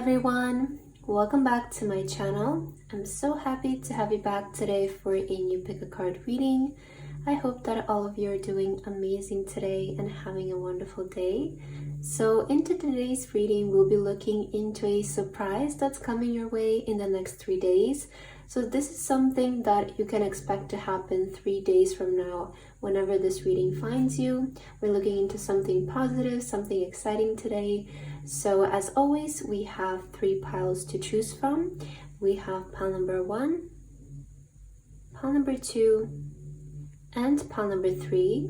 everyone, welcome back to my channel. I'm so happy to have you back today for a new pick a card reading. I hope that all of you are doing amazing today and having a wonderful day. So into today's reading, we'll be looking into a surprise that's coming your way in the next 3 days. So this is something that you can expect to happen 3 days from now, whenever this reading finds you. We're looking into something positive, something exciting today. So as always, we have 3 piles to choose from. We have pile number 1, pile number 2, and pile number 3.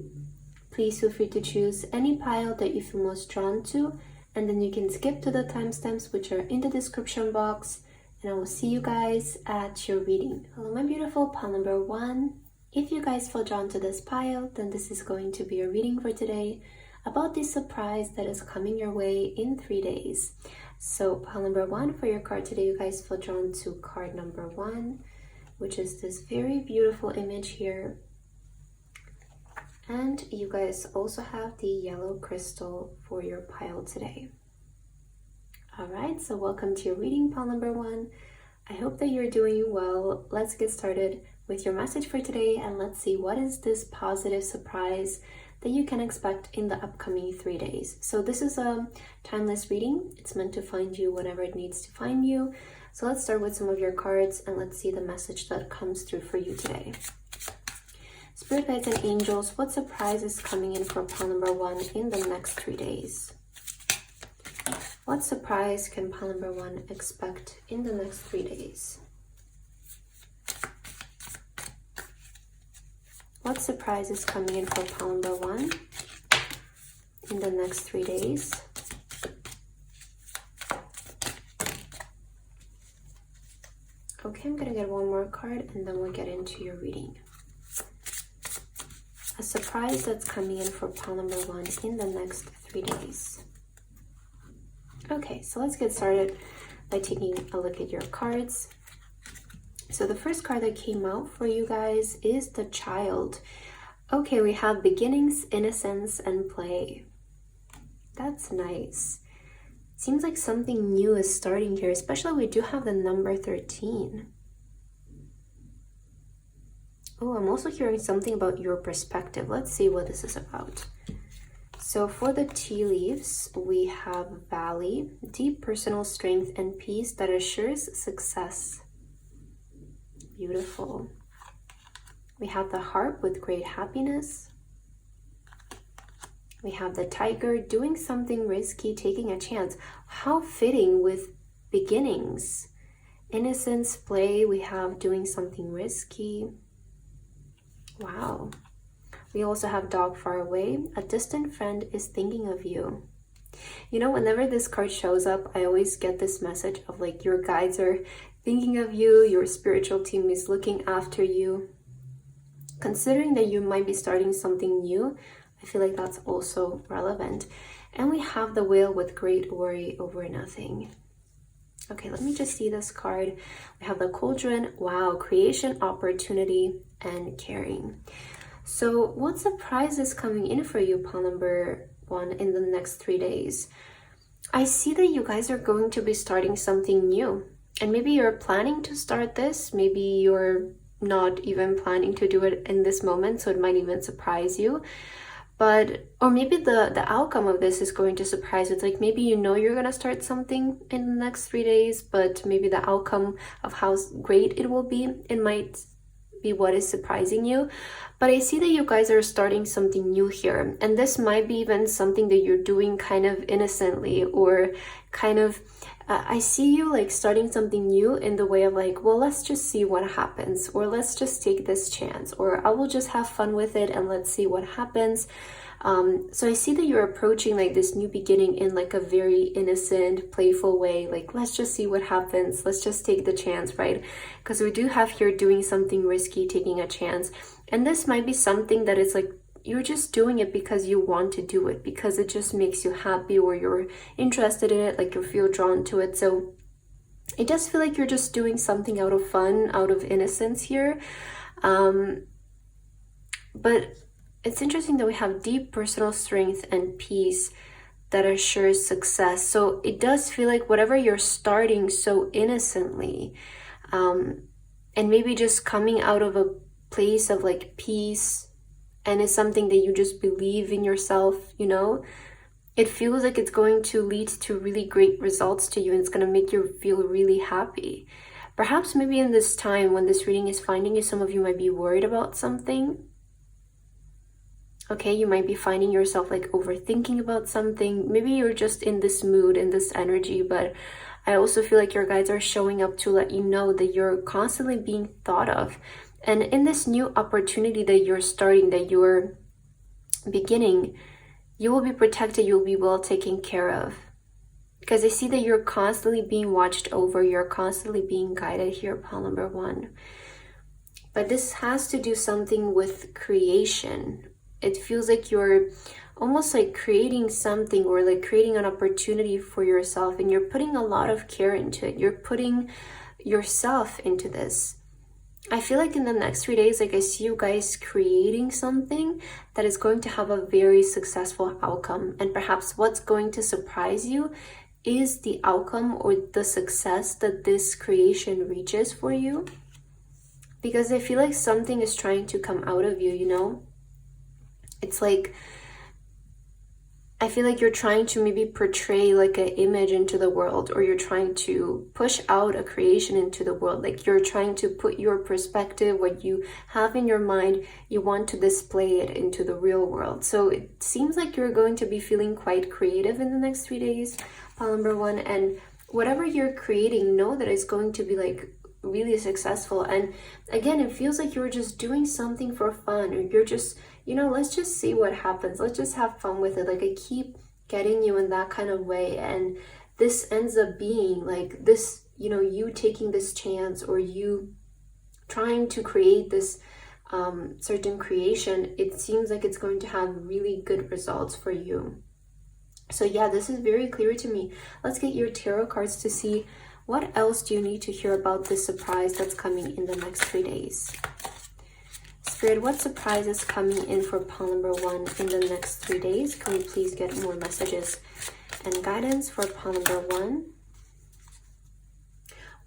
Please feel free to choose any pile that you feel most drawn to, and then you can skip to the timestamps which are in the description box. And I will see you guys at your reading. Hello my beautiful pile number 1. If you guys feel drawn to this pile, then this is going to be a reading for today about this surprise that is coming your way in 3 days. So pile number 1 for your card today, you guys feel drawn to card number 1, which is this very beautiful image here. And you guys also have the yellow crystal for your pile today. Alright, so welcome to your reading, pile number 1. I hope that you're doing well. Let's get started with your message for today and let's see what is this positive surprise that you can expect in the upcoming 3 days. So this is a timeless reading. It's meant to find you whenever it needs to find you. So let's start with some of your cards and let's see the message that comes through for you today. Spirit guides and angels, what surprise is coming in for pile number 1 in the next 3 days? What surprise can pile number 1 expect in the next 3 days? What surprise is coming in for pile number 1 in the next 3 days? Okay, I'm gonna get one more card and then we'll get into your reading. A surprise that's coming in for pile number 1 in the next 3 days. Okay, so let's get started by taking a look at your cards. So the first card that came out for you guys is the Child. Okay, we have beginnings, innocence, and play. That's nice. Seems like something new is starting here, especially we do have the number 13. Oh, I'm also hearing something about your perspective. Let's see what this is about. So for the tea leaves, we have Valley, deep personal strength and peace that assures success. Beautiful. We have the Harp with great happiness. We have the Tiger, doing something risky, taking a chance. How fitting with beginnings. Innocence, play, we have doing something risky. Wow. We also have Dog far away. A distant friend is thinking of you. You know, whenever this card shows up, I always get this message of like your guides are thinking of you, your spiritual team is looking after you. Considering that you might be starting something new, I feel like that's also relevant. And we have the Whale with great worry over nothing. Okay, let me just see this card. We have the Cauldron. Wow, creation, opportunity, and caring. So what surprise is coming in for you, pile number 1, in the next 3 days? I see that you guys are going to be starting something new. And maybe you're planning to start this. Maybe you're not even planning to do it in this moment, so it might even surprise you. But, or maybe the outcome of this is going to surprise you. It's like maybe you know you're going to start something in the next 3 days, but maybe the outcome of how great it will be, it might be what is surprising you. But I see that you guys are starting something new here, and this might be even something that you're doing kind of innocently, or kind of I see you like starting something new in the way of like, well, let's just see what happens, or let's just take this chance, or I will just have fun with it and let's see what happens. So I see that you're approaching like this new beginning in like a very innocent, playful way. Like, let's just see what happens. Let's just take the chance, right? Because we do have here doing something risky, taking a chance. And this might be something that is like, you're just doing it because you want to do it, because it just makes you happy, or you're interested in it, like you feel drawn to it. So it does feel like you're just doing something out of fun, out of innocence here. But it's interesting that we have deep personal strength and peace that assures success. So it does feel like whatever you're starting so innocently, and maybe just coming out of a place of like peace, and it's something that you just believe in yourself, you know, it feels like it's going to lead to really great results to you, and it's going to make you feel really happy. Perhaps maybe in this time when this reading is finding you, some of you might be worried about something. Okay, you might be finding yourself like overthinking about something. Maybe you're just in this mood, in this energy, but I also feel like your guides are showing up to let you know that you're constantly being thought of. And in this new opportunity that you're starting, that you're beginning, you will be protected, you'll be well taken care of. Because I see that you're constantly being watched over, you're constantly being guided here, pile number 1. But this has to do something with creation. It feels like you're almost like creating something, or like creating an opportunity for yourself, and you're putting a lot of care into it. You're putting yourself into this. I feel like in the next 3 days, like I see you guys creating something that is going to have a very successful outcome. And perhaps what's going to surprise you is the outcome or the success that this creation reaches for you. Because I feel like something is trying to come out of you, you know? It's like, I feel like you're trying to maybe portray like an image into the world, or you're trying to push out a creation into the world. Like you're trying to put your perspective, what you have in your mind, you want to display it into the real world. So it seems like you're going to be feeling quite creative in the next 3 days, pile number 1. And whatever you're creating, know that it's going to be like really successful. And again, it feels like you're just doing something for fun, or you're just, you know, let's just see what happens, let's just have fun with it. Like I keep getting you in that kind of way, and this ends up being like this, you know, you taking this chance, or you trying to create this certain creation. It seems like it's going to have really good results for you. So yeah, this is very clear to me. Let's get your tarot cards to see what else do you need to hear about this surprise that's coming in the next 3 days. Spirit, what surprise is coming in for pile number 1 in the next 3 days? Can we please get more messages and guidance for pile number 1?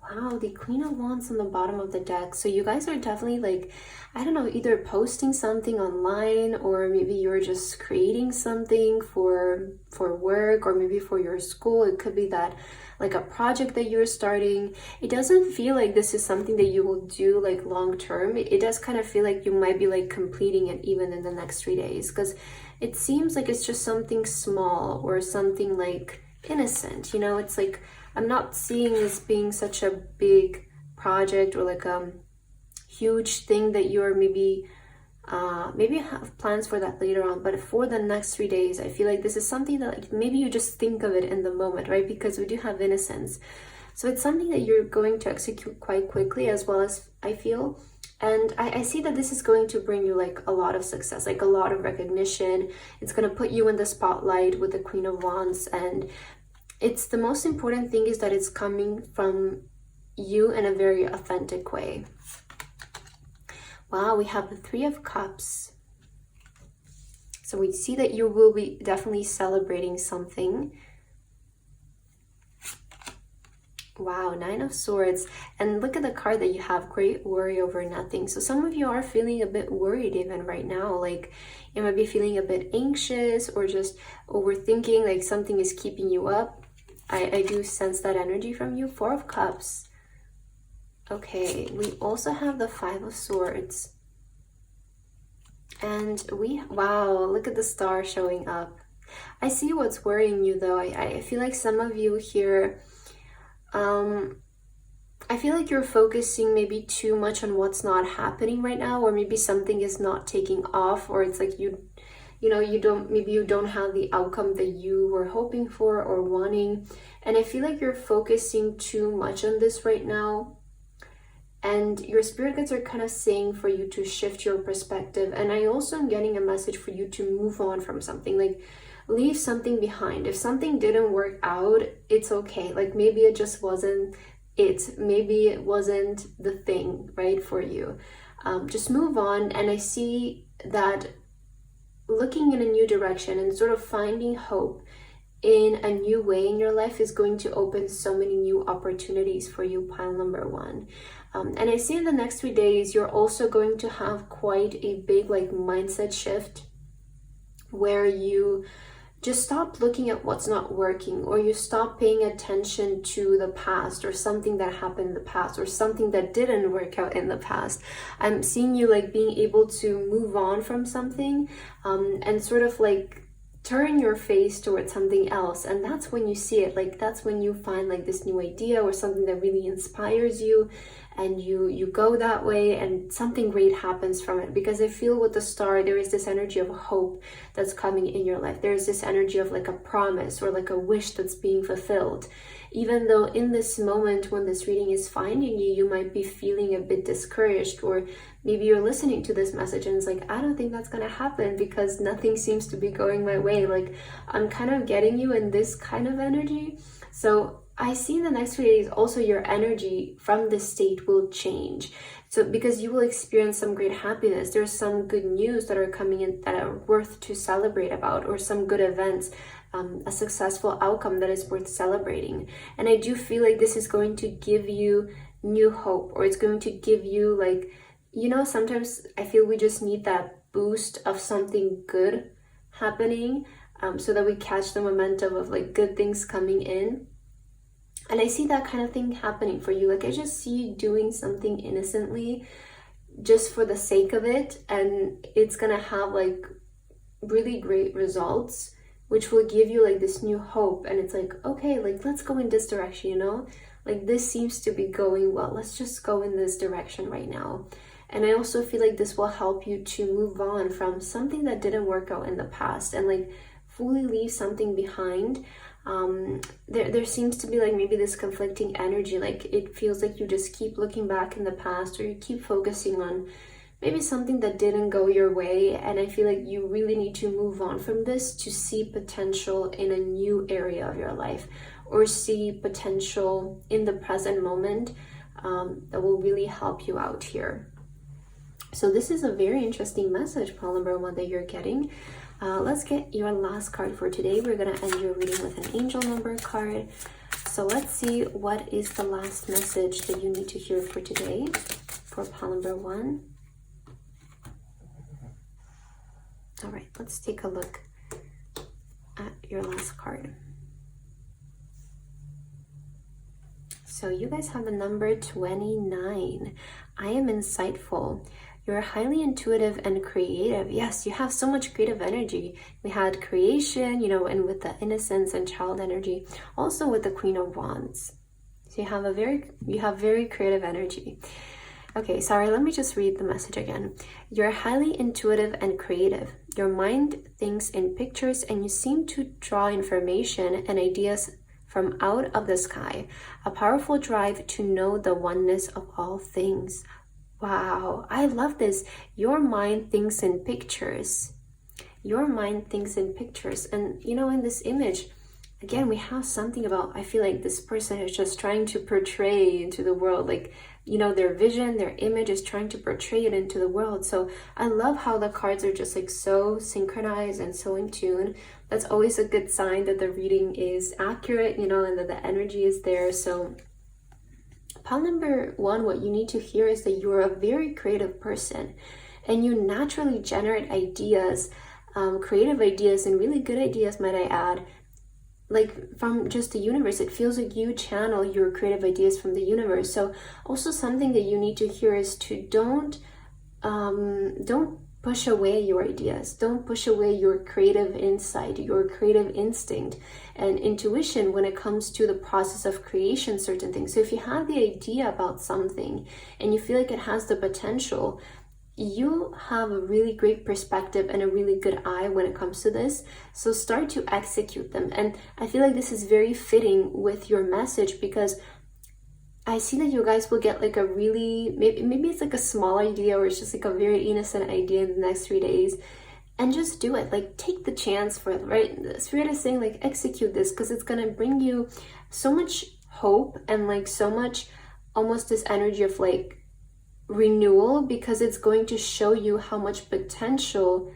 Wow, the Queen of Wands on the bottom of the deck. So you guys are definitely like, I don't know, either posting something online, or maybe you're just creating something for work, or maybe for your school. It could be that like a project that you're starting. It doesn't feel like this is something that you will do like long term. It does kind of feel like you might be like completing it even in the next 3 days, because it seems like it's just something small or something like innocent, you know? It's like, I'm not seeing this being such a big project or like a huge thing that you're maybe have plans for that later on. But for the next 3 days, I feel like this is something that like, maybe you just think of it in the moment, right? Because we do have innocence. So it's something that you're going to execute quite quickly, as well as I feel. And I see that this is going to bring you like a lot of success, like a lot of recognition. It's going to put you in the spotlight with the Queen of Wands. And it's the most important thing is that it's coming from you in a very authentic way. Wow, we have the 3 of Cups. So we see that you will be definitely celebrating something. Wow, 9 of Swords. And look at the card that you have, great worry over nothing. So some of you are feeling a bit worried even right now. Like you might be feeling a bit anxious, or just overthinking, like something is keeping you up. I do sense that energy from you. 4 of Cups. Okay, we also have the 5 of Swords. And wow, look at the star showing up. I see what's worrying you though. I feel like some of you here, I feel like you're focusing maybe too much on what's not happening right now, or maybe something is not taking off, or it's like you don't have the outcome that you were hoping for or wanting. And I feel like you're focusing too much on this right now. And your spirit guides are kind of saying for you to shift your perspective. And I also am getting a message for you to move on from something, like leave something behind. If something didn't work out, it's okay. Like maybe it just wasn't it. Maybe it wasn't the thing, right, for you. Just move on. And I see that looking in a new direction and sort of finding hope in a new way in your life is going to open so many new opportunities for you, pile number one. And I see in the next 3 days, you're also going to have quite a big like mindset shift where you just stop looking at what's not working, or you stop paying attention to the past or something that happened in the past or something that didn't work out in the past. I'm seeing you like being able to move on from something and sort of like turn your face towards something else. And that's when you see it, like that's when you find like this new idea or something that really inspires you, and you go that way and something great happens from it. Because I feel with the star, there is this energy of hope that's coming in your life. There's this energy of like a promise or like a wish that's being fulfilled. Even though in this moment when this reading is finding you, you might be feeling a bit discouraged, or maybe you're listening to this message and it's like, I don't think that's gonna happen because nothing seems to be going my way. Like I'm kind of getting you in this kind of energy. So I see in the next 3 days also your energy from this state will change. So because you will experience some great happiness, there's some good news that are coming in that are worth to celebrate about, or some good events, a successful outcome that is worth celebrating. And I do feel like this is going to give you new hope, or it's going to give you like, you know, sometimes I feel we just need that boost of something good happening so that we catch the momentum of like good things coming in. And I see that kind of thing happening for you. Like I just see you doing something innocently just for the sake of it, and it's gonna have like really great results, which will give you like this new hope. And it's like, okay, like let's go in this direction, you know, like this seems to be going well, let's just go in this direction right now. And I also feel like this will help you to move on from something that didn't work out in the past and like fully leave something behind. There seems to be like maybe this conflicting energy, like it feels like you just keep looking back in the past, or you keep focusing on maybe something that didn't go your way. And I feel like you really need to move on from this to see potential in a new area of your life, or see potential in the present moment that will really help you out here. So this is a very interesting message, pile number one, that you're getting. Let's get your last card for today. We're going to end your reading with an angel number card. So let's see what is the last message that you need to hear for today for pile number one. All right, let's take a look at your last card. So you guys have the number 29. I am insightful. You're highly intuitive and creative. Yes, you have so much creative energy. We had creation, you know, and with the innocence and child energy, also with the Queen of Wands. So you have very creative energy. Okay, sorry, let me just read the message again. You're highly intuitive and creative. Your mind thinks in pictures, and you seem to draw information and ideas from out of the sky. A powerful drive to know the oneness of all things. Wow, I love this. Your mind thinks in pictures. Your mind thinks in pictures. And you know, in this image, again, we have something about, I feel like this person is just trying to portray into the world, like, you know, their vision, their image is trying to portray it into the world. So I love how the cards are just like so synchronized and so in tune. That's always a good sign that the reading is accurate, you know, and that the energy is there. So pile number one, what you need to hear is that you're a very creative person, and you naturally generate ideas, creative ideas, and really good ideas, might I add, like from just the universe. It feels like you channel your creative ideas from the universe. So also something that you need to hear is to don't push away your ideas. Don't push away your creative insight, your creative instinct and intuition when it comes to the process of creation, certain things. So if you have the idea about something and you feel like it has the potential, you have a really great perspective and a really good eye when it comes to this. So start to execute them. And I feel like this is very fitting with your message, because I see that you guys will get like a really, maybe it's like a small idea, or it's just like a very innocent idea in the next 3 days, and just do it. Like take the chance for it, right? The Spirit is saying like execute this, because it's going to bring you so much hope and like so much, almost this energy of like renewal, because it's going to show you how much potential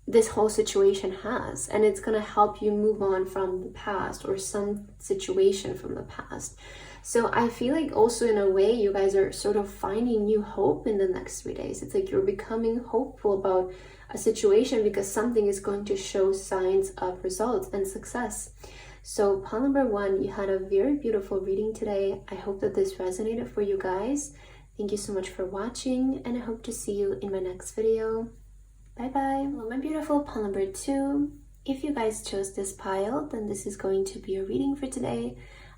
this whole situation has, and it's going to help you move on from the past or some situation from the past. So I feel like also in a way you guys are sort of finding new hope in the next 3 days. It's like you're becoming hopeful about a situation because something is going to show signs of results and success. So pile number 1, you had a very beautiful reading today. I hope that this resonated for you guys. Thank you so much for watching, and I hope to see you in my next video. Bye bye. Hello, my beautiful pile number 2. If you guys chose this pile, then this is going to be a reading for today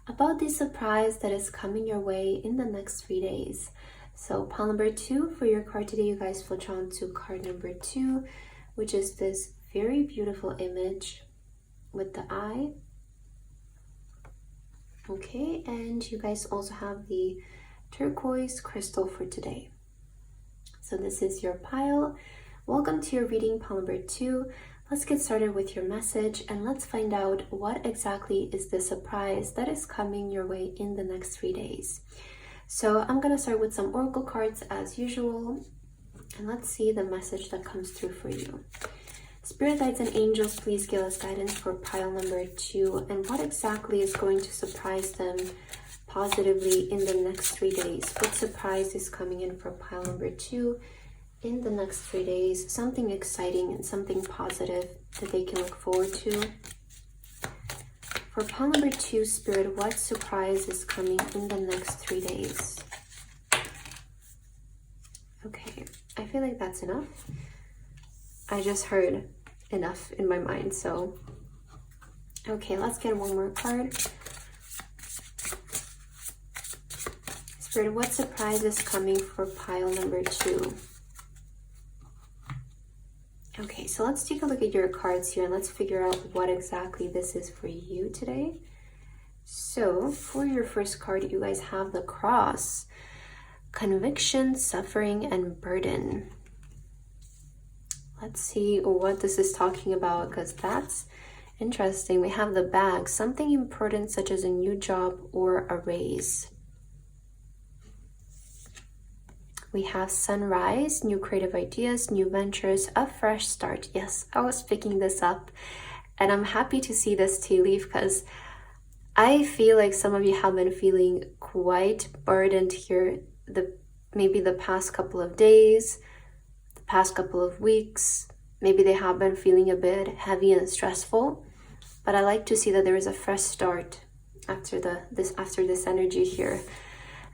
about the surprise that is coming your way in the next 3 days. So pile number 2 for your card today, you guys will draw to card number 2, which is this very beautiful image with the eye. Okay, and you guys also have the turquoise crystal for today. So this is your pile. Welcome to your reading, pile number 2. Let's get started with your message and let's find out what exactly is the surprise that is coming your way in the next 3 days. So I'm going to start with some oracle cards as usual, and let's see the message that comes through for you. Spirit guides and angels, please give us guidance for pile number 2 and what exactly is going to surprise them positively in the next 3 days. What surprise is coming in for pile number 2 in the next 3 days? Something exciting and something positive that they can look forward to. For pile number 2, Spirit, what surprise is coming in the next 3 days? Okay, I feel like that's enough. I just heard enough in my mind, so okay, let's get one more card. Spirit, what surprise is coming for pile number 2? Okay, so let's take a look at your cards here and let's figure out what exactly this is for you today. So for your first card, you guys have the cross, conviction, suffering, and burden. Let's see what this is talking about, because that's interesting. We have the bag, something important such as a new job or a raise. We have sunrise, new creative ideas, new ventures, a fresh start. Yes, I was picking this up and I'm happy to see this tea leaf because I feel like some of you have been feeling quite burdened here maybe the past couple of days, the past couple of weeks. Maybe they have been feeling a bit heavy and stressful, but I like to see that there is a fresh start after this energy here.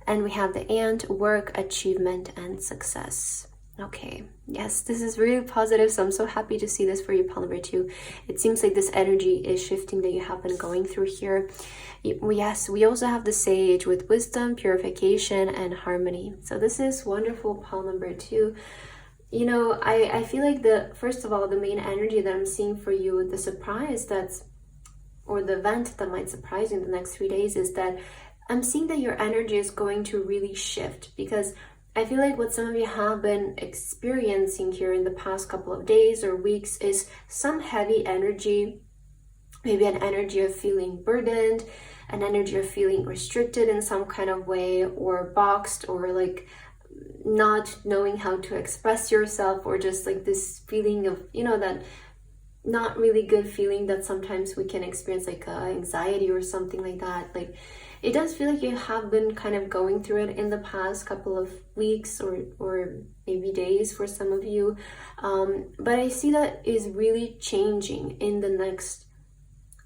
And we have the ant, work, achievement, and success. Okay, yes, this is really positive, so I'm so happy to see this for you, pile number 2. It seems like this energy is shifting that you have been going through here. Yes, we also have the sage with wisdom, purification, and harmony. So this is wonderful, pile number 2. You know, I feel like first of all, the main energy that I'm seeing for you, the surprise or the event that might surprise you in the next 3 days is that I'm seeing that your energy is going to really shift, because I feel like what some of you have been experiencing here in the past couple of days or weeks is some heavy energy, maybe an energy of feeling burdened, an energy of feeling restricted in some kind of way, or boxed, or like not knowing how to express yourself, or just like this feeling of, you know, that not really good feeling that sometimes we can experience, like anxiety or something like that. Like, it does feel like you have been kind of going through it in the past couple of weeks or maybe days for some of you. But I see that is really changing in the next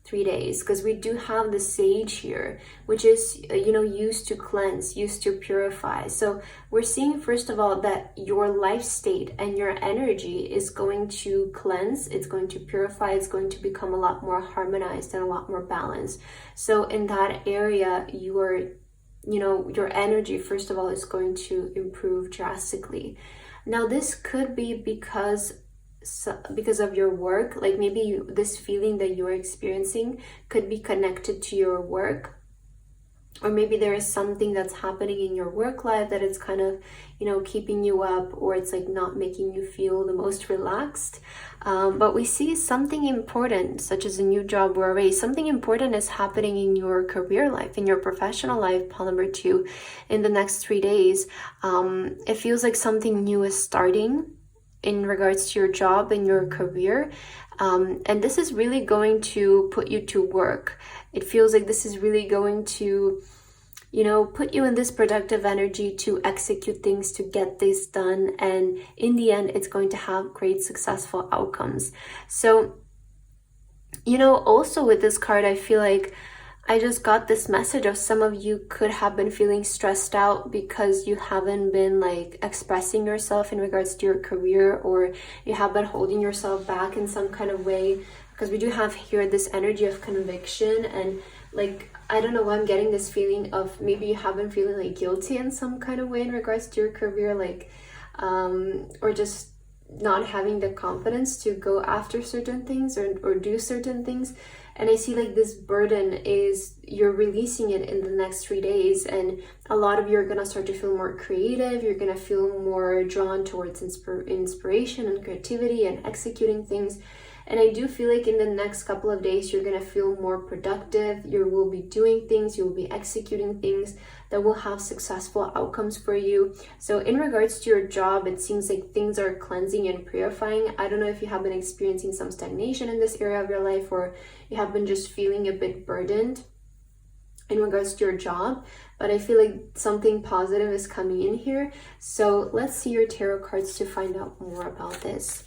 3 days, because we do have the sage here, which is, you know, used to cleanse, used to purify. So we're seeing, first of all, that your life state and your energy is going to cleanse, it's going to purify, it's going to become a lot more harmonized and a lot more balanced. So in that area, your energy, first of all, is going to improve drastically. Now, this could be because of your work, like maybe this feeling that you're experiencing could be connected to your work, or maybe there is something that's happening in your work life that is kind of, you know, keeping you up, or it's like not making you feel the most relaxed. But we see something important, such as a new job or a raise. Something important is happening in your career life, in your professional life, pile number 2, in the next 3 days. It feels like something new is starting. in regards to your job and your career. And this is really going to put you to work. It feels like this is really going to, you know, put you in this productive energy to execute things, to get this done. And in the end, it's going to have great successful outcomes. So, you know, also with this card, I feel like I just got this message of some of you could have been feeling stressed out because you haven't been like expressing yourself in regards to your career, or you have been holding yourself back in some kind of way, because we do have here this energy of conviction. And like, I don't know why I'm getting this feeling of maybe you have been feeling like guilty in some kind of way in regards to your career, like or just not having the confidence to go after certain things or do certain things. And I see like this burden is you're releasing it in the next 3 days, and a lot of you are gonna start to feel more creative. You're gonna feel more drawn towards inspiration and creativity and executing things. And I do feel like in the next couple of days, you're gonna feel more productive. You will be doing things, you will be executing things that will have successful outcomes for you. So in regards to your job, it seems like things are cleansing and purifying. I don't know if you have been experiencing some stagnation in this area of your life, or you have been just feeling a bit burdened in regards to your job, but I feel like something positive is coming in here. So let's see your tarot cards to find out more about this.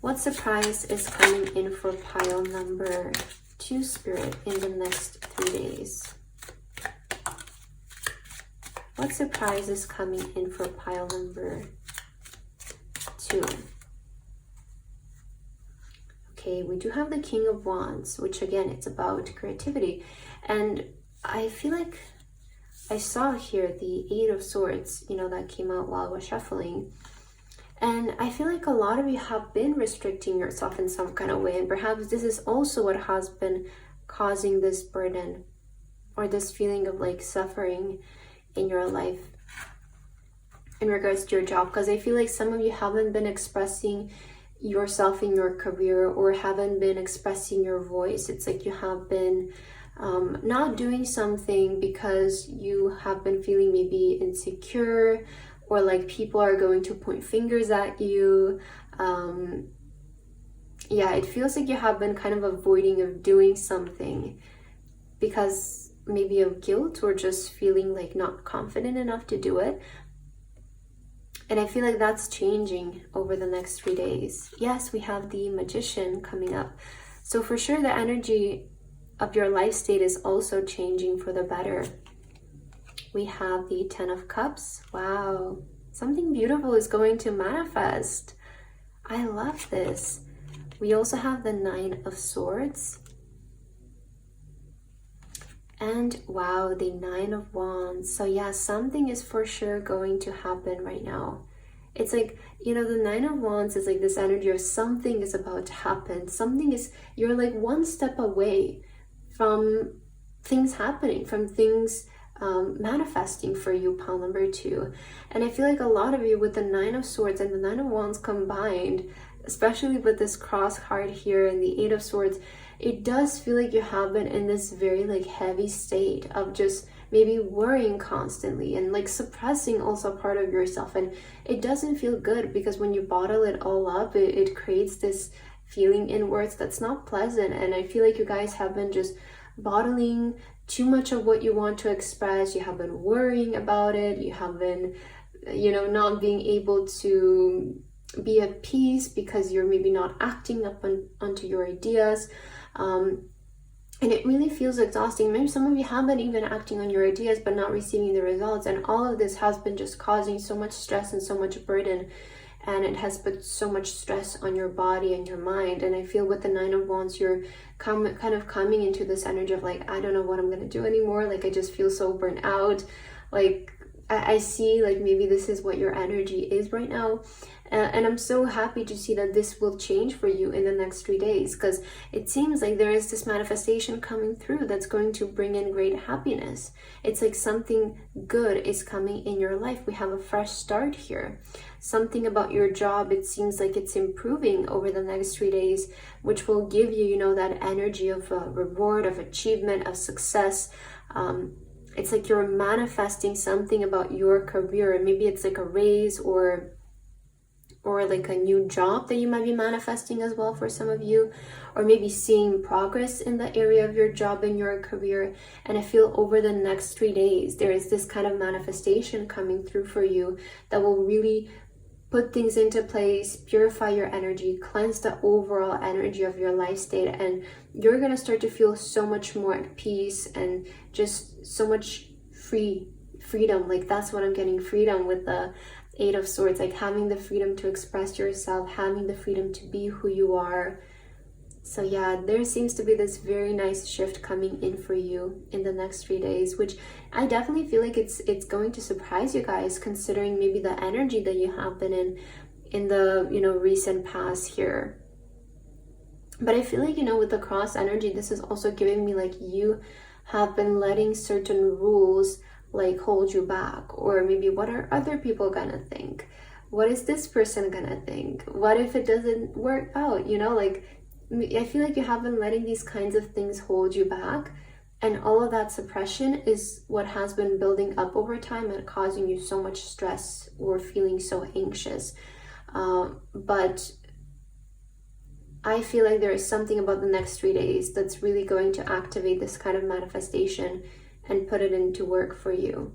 What surprise is coming in for pile number 2, Spirit, in the next 3 days? What surprise is coming in for pile number 2? Okay, we do have the King of Wands, which again, it's about creativity. And I feel like I saw here the 8 of Swords, you know, that came out while I was shuffling. And I feel like a lot of you have been restricting yourself in some kind of way. And perhaps this is also what has been causing this burden or this feeling of like suffering in your life in regards to your job. Because I feel like some of you haven't been expressing yourself in your career, or haven't been expressing your voice. It's like you have been not doing something because you have been feeling maybe insecure, or like people are going to point fingers at you. Yeah, it feels like you have been kind of avoiding of doing something because maybe of guilt, or just feeling like not confident enough to do it. And I feel like that's changing over the next 3 days. Yes, we have the Magician coming up. So for sure the energy of your life state is also changing for the better. We have the 10 of Cups. Wow, something beautiful is going to manifest. I love this. We also have the 9 of Swords. And wow, the 9 of Wands. So yeah, something is for sure going to happen right now. It's like, you know, the 9 of Wands is like this energy of something is about to happen. Something is, you're like one step away from things happening, from things manifesting for you, pile number 2. And I feel like a lot of you with the 9 of Swords and the 9 of Wands combined, especially with this cross card here and the 8 of Swords, it does feel like you have been in this very like heavy state of just maybe worrying constantly and like suppressing also part of yourself. And it doesn't feel good, because when you bottle it all up, it creates this feeling inwards that's not pleasant. And I feel like you guys have been just bottling too much of what you want to express. You have been worrying about it. You have been, you know, not being able to be at peace because you're maybe not acting up onto your ideas. And it really feels exhausting. Maybe some of you have been even acting on your ideas but not receiving the results. And all of this has been just causing so much stress and so much burden. And it has put so much stress on your body and your mind. And I feel with the 9 of Wands, you're kind of coming into this energy of like, I don't know what I'm going to do anymore. Like, I just feel so burnt out. Like, I see like maybe this is what your energy is right now. And I'm so happy to see that this will change for you in the next 3 days, because it seems like there is this manifestation coming through that's going to bring in great happiness. It's like something good is coming in your life. We have a fresh start here. Something about your job, it seems like it's improving over the next 3 days, which will give you, you know, that energy of reward, of achievement, of success. It's like you're manifesting something about your career. Maybe it's like a raise, or or like a new job that you might be manifesting as well for some of you, or maybe seeing progress in the area of your job and your career. And I feel over the next 3 days, there is this kind of manifestation coming through for you that will really put things into place, purify your energy, cleanse the overall energy of your life state, and you're gonna start to feel so much more at peace and just so much freedom. Like that's what I'm getting, freedom with the Eight of Swords, like having the freedom to express yourself, having the freedom to be who you are. So yeah, there seems to be this very nice shift coming in for you in the next 3 days, which I definitely feel like it's going to surprise you guys, considering maybe the energy that you have been in the, you know, recent past here. But I feel like, you know, with the cross energy, this is also giving me like you have been letting certain rules like hold you back, or maybe what are other people gonna think? What is this person gonna think? What if it doesn't work out? You know, like I feel like you have been letting these kinds of things hold you back, and all of that suppression is what has been building up over time and causing you so much stress or feeling so anxious. But I feel like there is something about the next 3 days that's really going to activate this kind of manifestation and put it into work for you.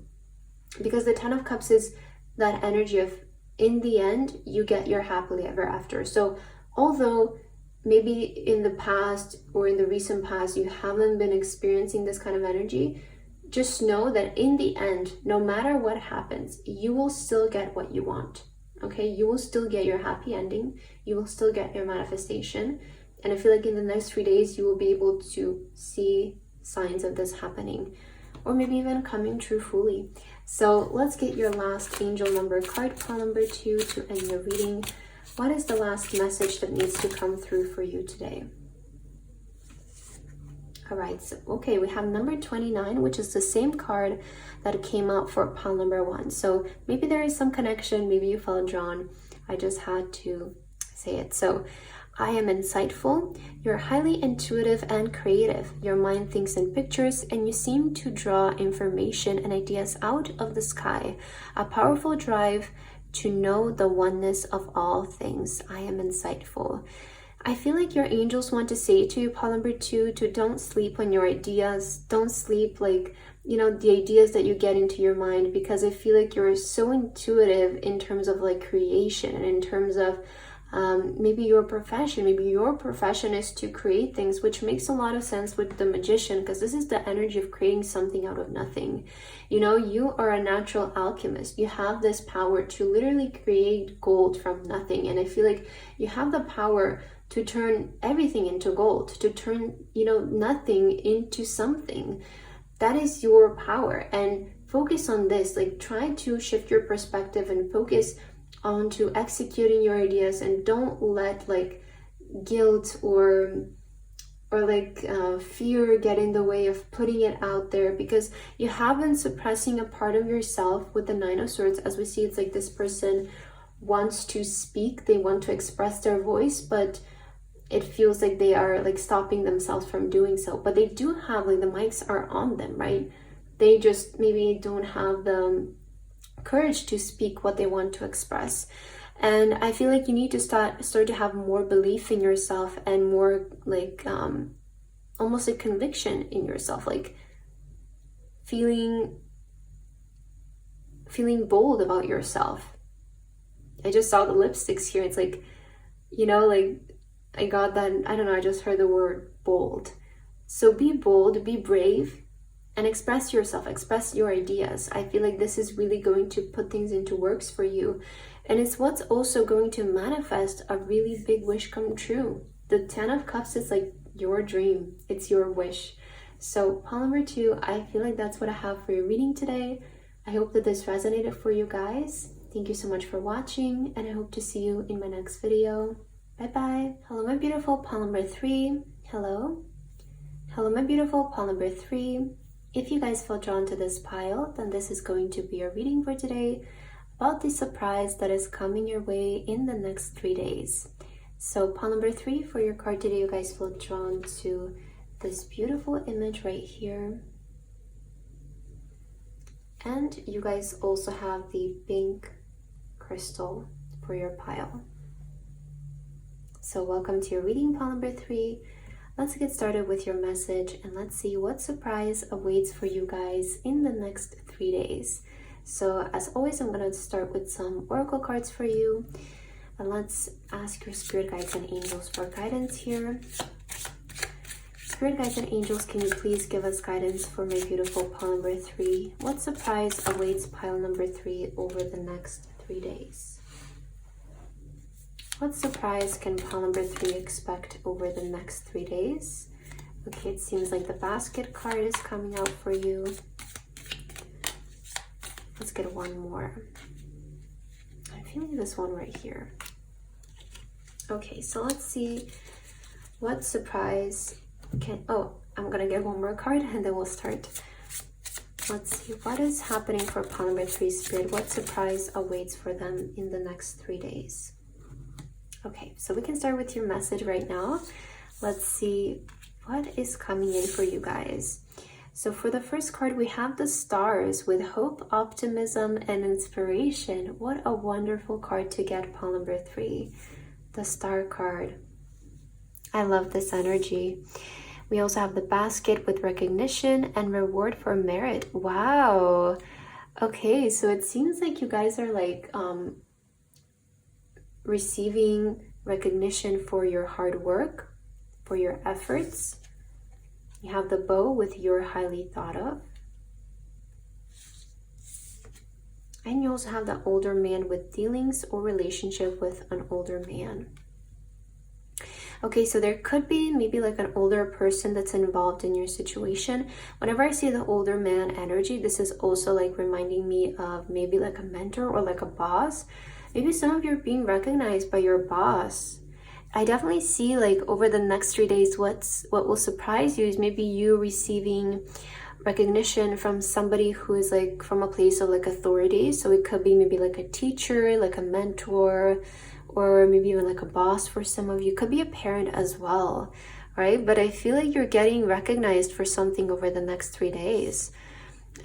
Because the Ten of Cups is that energy of, in the end, you get your happily ever after. So although maybe in the past or in the recent past you haven't been experiencing this kind of energy, just know that in the end, no matter what happens, you will still get what you want. Okay, you will still get your happy ending, you will still get your manifestation. And I feel like in the next 3 days you will be able to see signs of this happening, or maybe even coming true fully. So let's get your last angel number card, pile number 2, to end your reading. What is the last message that needs to come through for you today? All right, so okay, we have number 29, which is the same card that came out for pile number 1. So maybe there is some connection, maybe you felt drawn. I just had to say it. So I am insightful, you're highly intuitive and creative. Your mind thinks in pictures and you seem to draw information and ideas out of the sky. A powerful drive to know the oneness of all things. I am insightful. I feel like your angels want to say to you, pile number 2, to don't sleep on your ideas. Don't sleep, like, you know, the ideas that you get into your mind, because I feel like you're so intuitive in terms of like creation and in terms of maybe your profession. Maybe your profession is to create things, which makes a lot of sense with the Magician, because this is the energy of creating something out of nothing. You know, you are a natural alchemist. You have this power to literally create gold from nothing. And I feel like you have the power to turn everything into gold, to turn, you know, nothing into something. That is your power. And focus on this. Like, try to shift your perspective and focus onto executing your ideas, and don't let like guilt or like fear get in the way of putting it out there, because you have been suppressing a part of yourself with the Nine of Swords. As we see, it's like this person wants to speak, they want to express their voice, but it feels like they are like stopping themselves from doing so. But they do have, like, the mics are on them, right? They just maybe don't have the courage to speak what they want to express. And I feel like you need to start to have more belief in yourself and more like almost a conviction in yourself, like feeling bold about yourself. I just saw the lipsticks here. It's like, you know, like I got that, I don't know, I just heard the word bold. So be bold, be brave, and express yourself, express your ideas. I feel like this is really going to put things into works for you. And it's what's also going to manifest a really big wish come true. The Ten of Cups is like your dream. It's your wish. So pile number 2, I feel like that's what I have for your reading today. I hope that this resonated for you guys. Thank you so much for watching, and I hope to see you in my next video. Bye-bye. Hello, my beautiful pile number 3. Hello. Hello, my beautiful pile number 3. If you guys feel drawn to this pile, then this is going to be your reading for today about the surprise that is coming your way in the next 3 days. So pile number 3 for your card today, you guys feel drawn to this beautiful image right here. And you guys also have the pink crystal for your pile. So welcome to your reading, pile number 3. Let's get started with your message and let's see what surprise awaits for you guys in the next 3 days. So as always, I'm going to start with some oracle cards for you. And let's ask your spirit guides and angels for guidance here. Spirit guides and angels, can you please give us guidance for my beautiful pile number 3? What surprise awaits pile number 3 over the next 3 days? What surprise can pile number 3 expect over the next 3 days? Okay, it seems like the basket card is coming out for you. Let's get one more. I'm feeling this one right here. Okay, so let's see what surprise can... Oh, I'm gonna get one more card and then we'll start. Let's see what is happening for pile number 3 spirit. What surprise awaits for them in the next 3 days? Okay, so we can start with your message right now. Let's see what is coming in for you guys. So for the first card, we have the stars with hope, optimism, and inspiration. What a wonderful card to get, pile number 3. The star card. I love this energy. We also have the basket with recognition and reward for merit. Wow. Okay, so it seems like you guys are like receiving recognition for your hard work, for your efforts. You have the bow with you're highly thought of. And you also have the older man with dealings or relationship with an older man. Okay, so there could be maybe like an older person that's involved in your situation. Whenever I see the older man energy, this is also like reminding me of maybe like a mentor or like a boss. Maybe some of you are being recognized by your boss. I definitely see like over the next 3 days, what will surprise you is maybe you receiving recognition from somebody who is like from a place of like authority. So it could be maybe like a teacher, like a mentor, or maybe even like a boss for some of you. Could be a parent as well, right? But I feel like you're getting recognized for something over the next 3 days.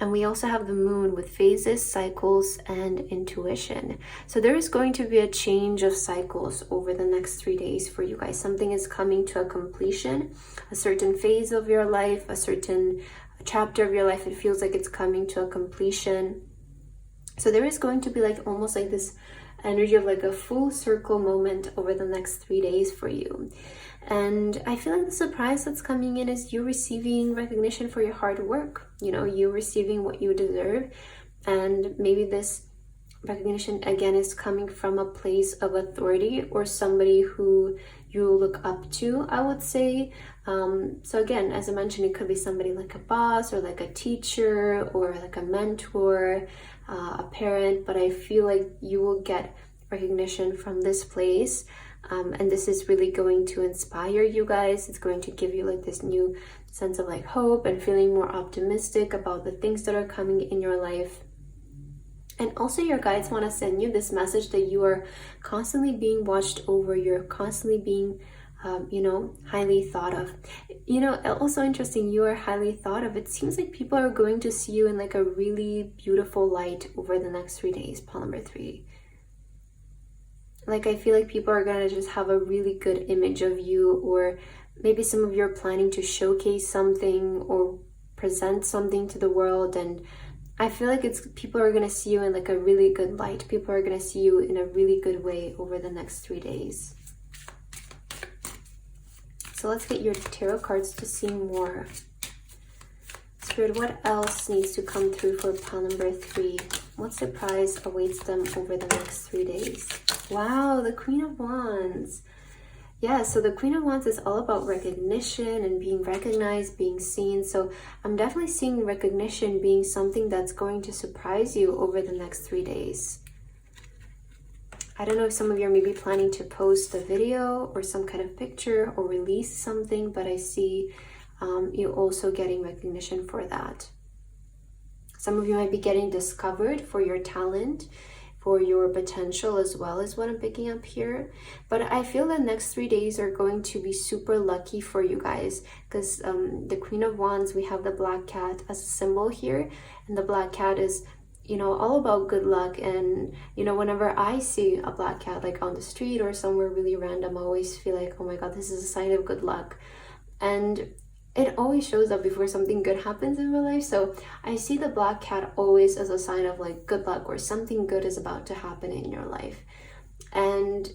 And we also have the moon with phases, cycles, and intuition. So there is going to be a change of cycles over the next 3 days for you guys. Something is coming to a completion, a certain phase of your life, a certain chapter of your life. It feels like it's coming to a completion. So there is going to be like almost like this energy of like a full circle moment over the next 3 days for you. And I feel like the surprise that's coming in is you receiving recognition for your hard work, you know, you receiving what you deserve. And maybe this recognition again is coming from a place of authority or somebody who you look up to, I would say. So again, as I mentioned, it could be somebody like a boss or like a teacher or like a mentor, a parent, but I feel like you will get recognition from this place. And this is really going to inspire you guys. It's going to give you like this new sense of like hope and feeling more optimistic about the things that are coming in your life. And also your guides want to send you this message that you are constantly being watched over. You're constantly being, you know, highly thought of. You know, also interesting, you are highly thought of. It seems like people are going to see you in like a really beautiful light over the next 3 days, pile number 3. Like, I feel like people are going to just have a really good image of you, or maybe some of you are planning to showcase something or present something to the world. And I feel like people are going to see you in like a really good light. People are going to see you in a really good way over the next 3 days. So let's get your tarot cards to see more. Spirit, what else needs to come through for pile number 3? What surprise awaits them over the next 3 days? Wow, the Queen of Wands. Yeah, so the Queen of Wands is all about recognition and being recognized, being seen. So I'm definitely seeing recognition being something that's going to surprise you over the next 3 days. I don't know if some of you are maybe planning to post a video or some kind of picture or release something, but I see you also getting recognition for that. Some of you might be getting discovered for your talent, for your potential as well, is what I'm picking up here. But I feel the next 3 days are going to be super lucky for you guys, because the Queen of Wands, we have the black cat as a symbol here, and the black cat is you know, all about good luck. And, you know, whenever I see a black cat like on the street or somewhere really random, I always feel like, oh my God, this is a sign of good luck. And it always shows up before something good happens in my life. So I see the black cat always as a sign of like good luck, or something good is about to happen in your life. And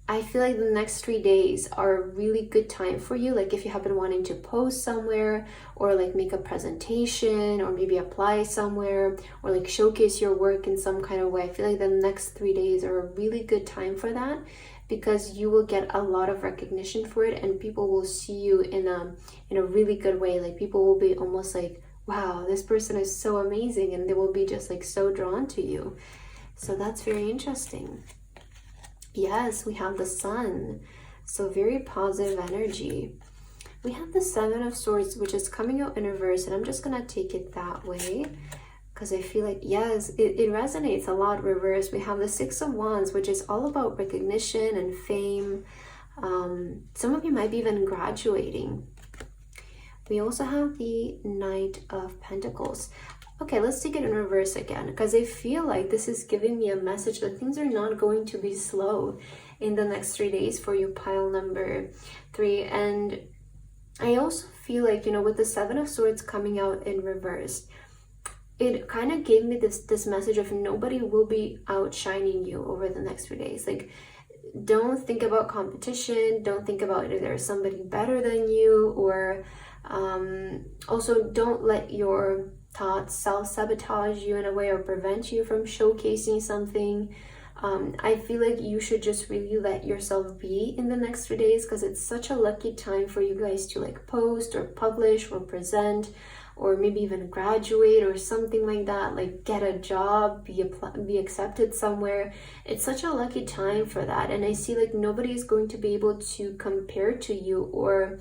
I feel like the next 3 days are a really good time for you. Like if you have been wanting to post somewhere, or like make a presentation, or maybe apply somewhere, or like showcase your work in some kind of way, I feel like the next 3 days are a really good time for that, because you will get a lot of recognition for it, and people will see you in a really good way. Like people will be almost like, wow, this person is so amazing, and they will be just like so drawn to you. So that's very interesting. Yes, we have the sun, so very positive energy. We have the 7 of Swords, which is coming out in reverse, and I'm just gonna take it that way because I feel like, yes, it resonates a lot reverse. We have the 6 of Wands, which is all about recognition and fame. Some of you might be even graduating. We also have the Knight of Pentacles. Okay, let's take it in reverse again, because I feel like this is giving me a message that things are not going to be slow in the next 3 days for you, pile number 3. And I also feel like, you know, with the 7 of Swords coming out in reverse, it kind of gave me this message of nobody will be outshining you over the next 3 days. Like, don't think about competition. Don't think about if there's somebody better than you, or also don't let your thoughts self-sabotage you in a way, or prevent you from showcasing something. I feel like you should just really let yourself be in the next 3 days, because it's such a lucky time for you guys to like post or publish or present, or maybe even graduate or something like that, like get a job, be accepted somewhere. It's such a lucky time for that. And I see like nobody is going to be able to compare to you, or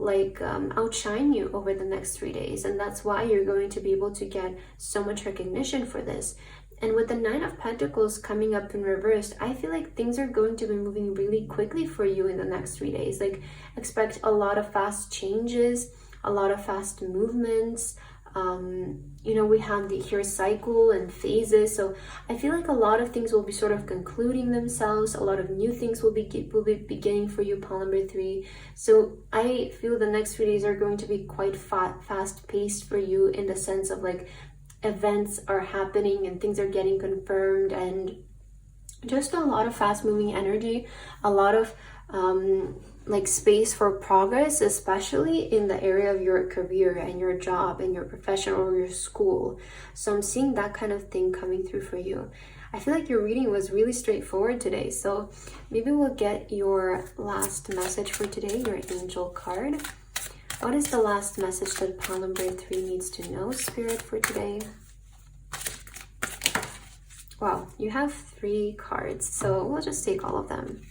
like outshine you over the next 3 days. And that's why you're going to be able to get so much recognition for this. And with the 9 of Pentacles coming up in reverse, I feel like things are going to be moving really quickly for you in the next 3 days. Like, expect a lot of fast changes, a lot of fast movements. You know, we have here cycle and phases. So I feel like a lot of things will be sort of concluding themselves. A lot of new things will be beginning for you, pile number 3. So I feel the next 3 days are going to be quite fast paced for you, in the sense of like events are happening and things are getting confirmed, and just a lot of fast moving energy, a lot of like space for progress, especially in the area of your career and your job and your profession or your school. So I'm seeing that kind of thing coming through for you. I feel like your reading was really straightforward today, so maybe we'll get your last message for today, your angel card. What is the last message that pile number 3 needs to know, Spirit, for today? Wow, you have 3 cards, so we'll just take all of them.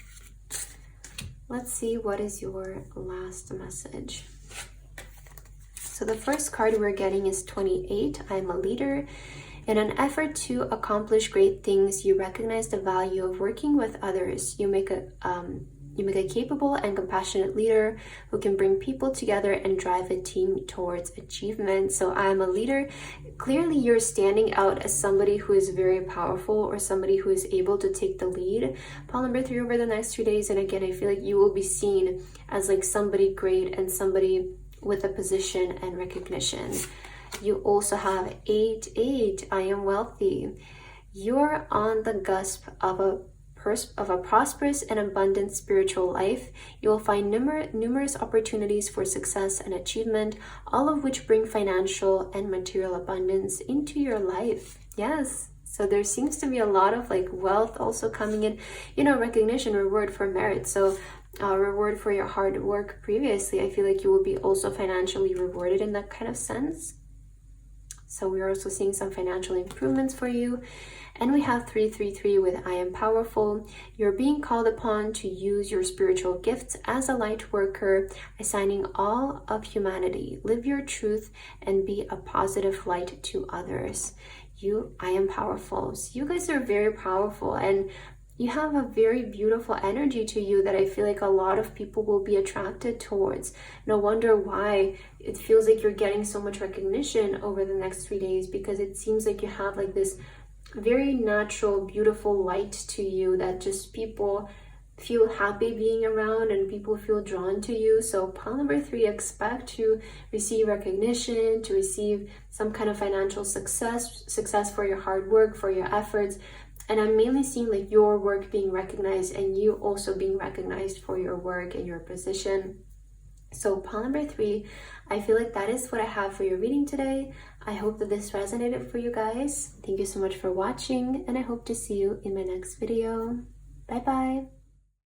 Let's see, what is your last message? So the first card we're getting is 28. I'm a leader. In an effort to accomplish great things, you recognize the value of working with others. You make a capable and compassionate leader who can bring people together and drive a team towards achievement. So I'm a leader. Clearly, you're standing out as somebody who is very powerful, or somebody who is able to take the lead. Pile number 3 over the next 2 days. And again, I feel like you will be seen as like somebody great and somebody with a position and recognition. You also have 8. I am wealthy. You're on the cusp of a prosperous and abundant spiritual life. You will find numerous opportunities for success and achievement, all of which bring financial and material abundance into your life. Yes. So there seems to be a lot of like wealth also coming in, you know, recognition, reward for merit. So reward for your hard work previously. I feel like you will be also financially rewarded in that kind of sense. So we're also seeing some financial improvements for you. And we have 333 with I am powerful. You're being called upon to use your spiritual gifts as a light worker, assigning all of humanity. Live your truth and be a positive light to others. I am powerful. So you guys are very powerful. And you have a very beautiful energy to you that I feel like a lot of people will be attracted towards. No wonder why it feels like you're getting so much recognition over the next 3 days, because it seems like you have like this very natural, beautiful light to you that just people feel happy being around and people feel drawn to you. So pile number 3, expect to receive recognition, to receive some kind of financial success for your hard work, for your efforts. And I'm mainly seeing like your work being recognized and you also being recognized for your work and your position. So pile number 3, I feel like that is what I have for your reading today. I hope that this resonated for you guys. Thank you so much for watching, and I hope to see you in my next video. Bye bye.